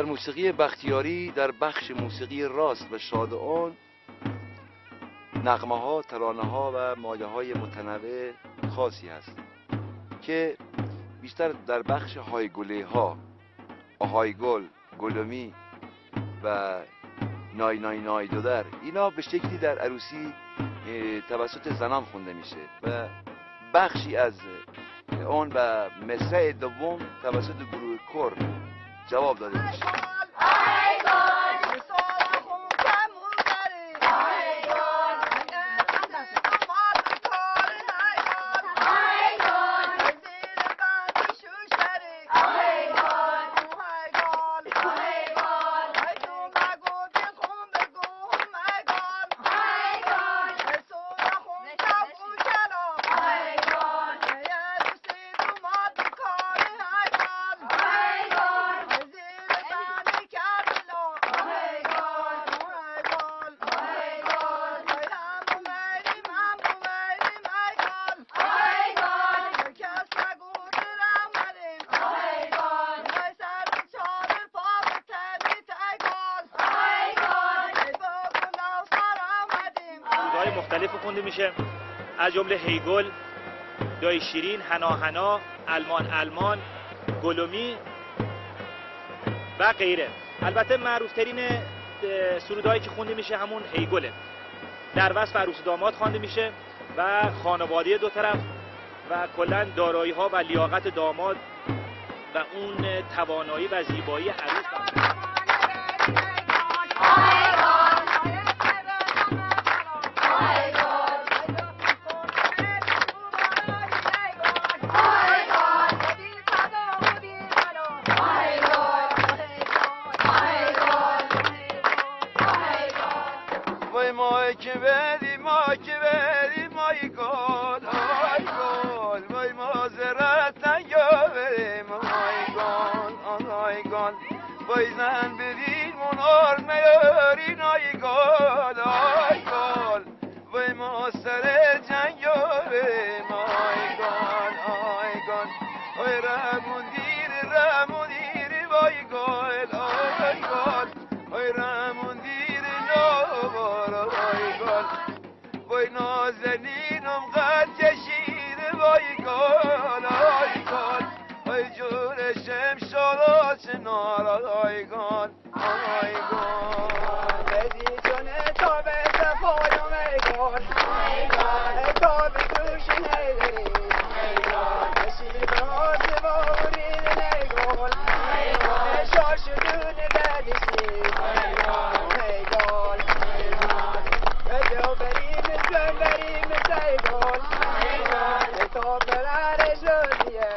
موسیقی بختیاری در بخش موسیقی راست و شادعان نغمه ها، ترانه ها و مایه های متنوع خاصی هست که بیشتر در بخش هایگله ها، آهایگل، گلومی و نای نای نای دودر، اینا به شکلی در عروسی توسط زنان خونده میشه و بخشی از اون و مصرع دوم توسط گروه کور جواب داده میشه. مختلف خونده میشه از جمله هیگل، دای شیرین، هنا، المان المان، گلومی و غیره. البته معروفترین سرودهایی که خونده میشه همون هیگله. در وصف عروس داماد خوانده میشه و خانواده دو طرف و کلا دارایی ها و لیاقت داماد و اون توانایی و زیبایی عروس. Poison بدین منار میاری نایگال آیگال وی ما سر جنگاره مایگال آیگال وی رموندیر وایگال آیگال وی رموندیر نوبار آیگال وی نازنینم قد کشید وایگال آیگال وی جور شمشالات نارا آیگان آیگان بدی جونه تا به سفایم ایگان آیگان تا به دوشن ایگان آیگان نشیر به آزی باورین ایگان آیگان شاشدون بدیشی آیگان ایگان بدو بریم زن بریم سیگان آیگان تا برارش رودیه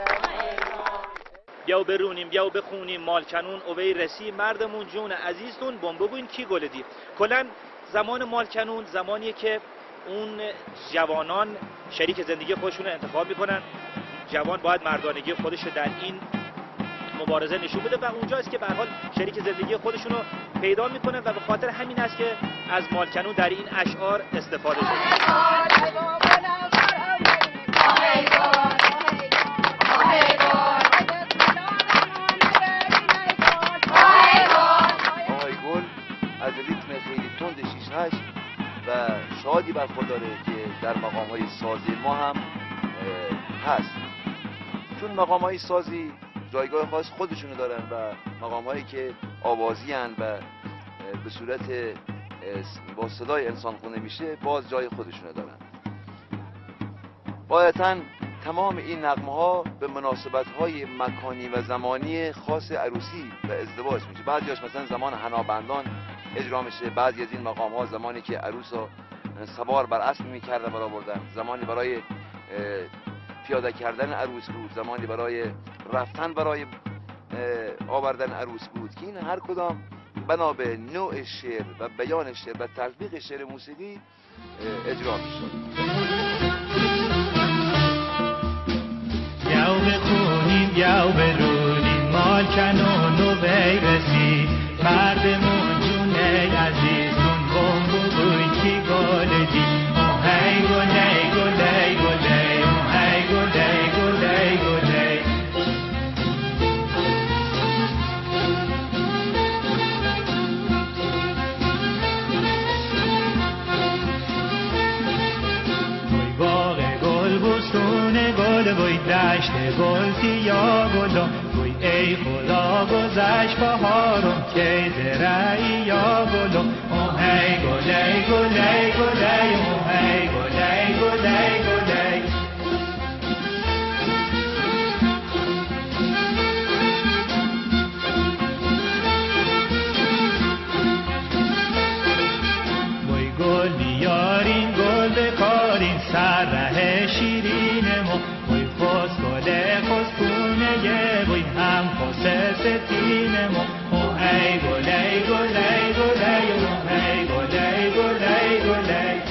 بیاو برونیم بیاو بخونیم مالکنون اوی رسی مردمون جون عزیزتون بم بگوین کی گلدی. کلا زمان مالکنون زمانیه که اون جوانان شریک زندگی خودشون رو انتخاب میکنن. جوان باید مردانگی خودش رو در این مبارزه نشون بده و اونجاست که به هر حال شریک زندگی خودشون رو پیدا میکنه و به خاطر همین است که از مالکنون در این اشعار استفاده شده. از ریتم خیلی تند 6-8 و شادی برخورداره که در مقام‌های سازی ما هم هست، چون مقام‌های سازی جایگاه خاص خودشونو دارن و مقام‌هایی که آوازی هن و به صورت با صدای انسان خونده میشه باز جای خودشونو دارن. غایتاً تمام این نغمه‌ها به مناسبت‌های مکانی و زمانی خاص عروسی و ازدواج میشه. بعضی‌هاش مثلا زمان حنابندان اجرا میشه، بعضی از این مقام‌ها زمانی که عروسا سوار بر اسب می‌کرده برآوردن، زمانی برای پیاده کردن عروس بود، زمانی برای رفتن برای آوردن عروس بود که این هر کدام بنا به نوع شعر و بیان شعر و تطبیق شعر موسیقی اجرا میشد. یاو بخونیم یاو برونیم مالکنون و بیرسی مردمون جونه عزیزون بم بگوی کی گلدی هی گلی گلی گلی هی گلی گلی گلی خونه گل وای دشت گل تیا گلم وای ای خدا گذشت بهارم که درعی یا گلم او هی گلی گلی گلی او هی گلی گلی گلی وای گل بیارین گل بکارین سر ره شیرین ما وای خوز گل خوز کونه وای هم خوز ستین ما او ای گلی گلی گلی او ای گلی گلی گلی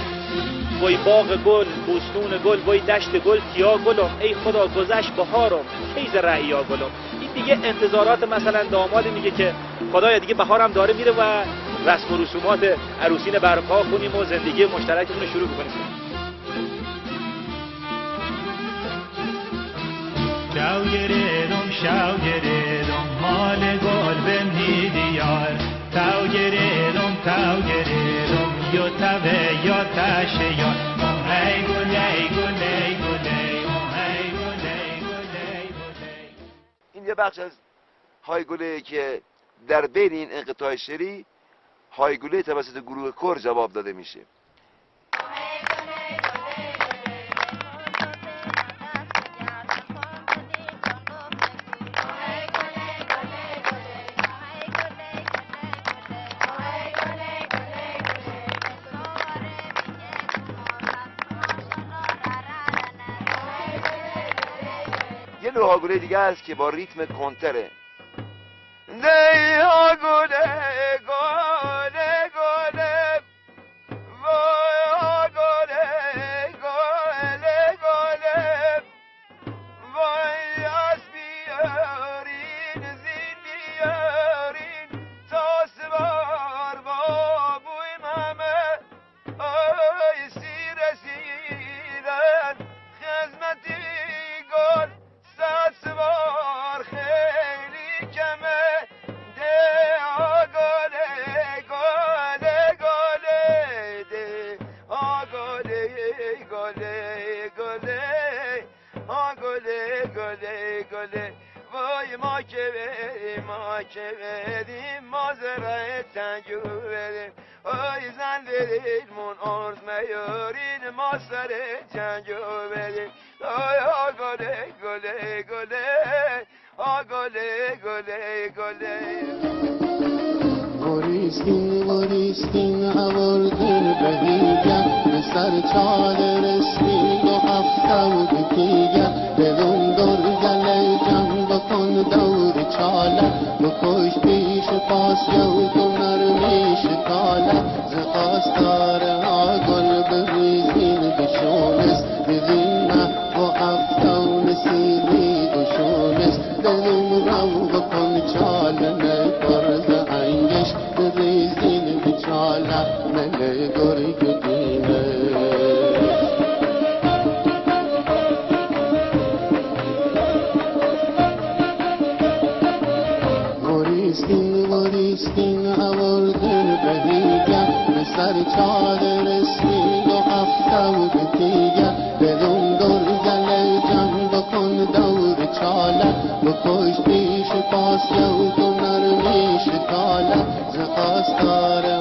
وای باغ گل بوستون گل وای دشت گل تیا گلم ای خدا گذشت بهارم کی ز رعیا گلم. این دیگه انتظارات مثلا داماد میگه که خدایا دیگه بهارم داره میره و رسم و رسومات عروسین برپا کنیم و زندگی مشترکمون رو شروع کنیم. شاو گردم مال گل بمنی دیار تاو گردم یا تاوه یا تشه یا ای گل ای گل ای گل ای گل ای گل. این یه بخش از هایگله که در بین این انقطاع شعری هایگله توسط گروه کور جواب داده میشه. یه نوع هاگله دیگه است که با ریتم کنتره. دی هاگله گله گله وای هاگله گله گله وای از بیارین زین بیارین تا سوار با بوی ممه آی سی رسیدن خدمتی گل صد سوار خیلی کمه ده آگاله گاله گاله ده آگاله گاله گاله آگاله گاله گاله وای ما که بریم ما زرعه تنگو بریم آی زن دلیلمون عرض میارین ما سر جنگو بریم آی آگاله گله گله آگاله گله گله وریستین آورده بهیگم به سر چال رسمی و هفته دیگه دلون دور گله جمع بکن دور چاله بکش پیش پاس جو تو نرمیش کاله زخواستار آگل بریزین بشونست ببین مح و هفته و نسیلی بشونست دلون رو بکن چاله نکرد انگش بریزین بچاله مله گرگ دینه وریستین آورده بهیگم به سر چال رسمی و هفته و دیگه دلون دور گله جمع بکن دور چاله بکش پیش پاس یو تو نرمیش کاله زخواستار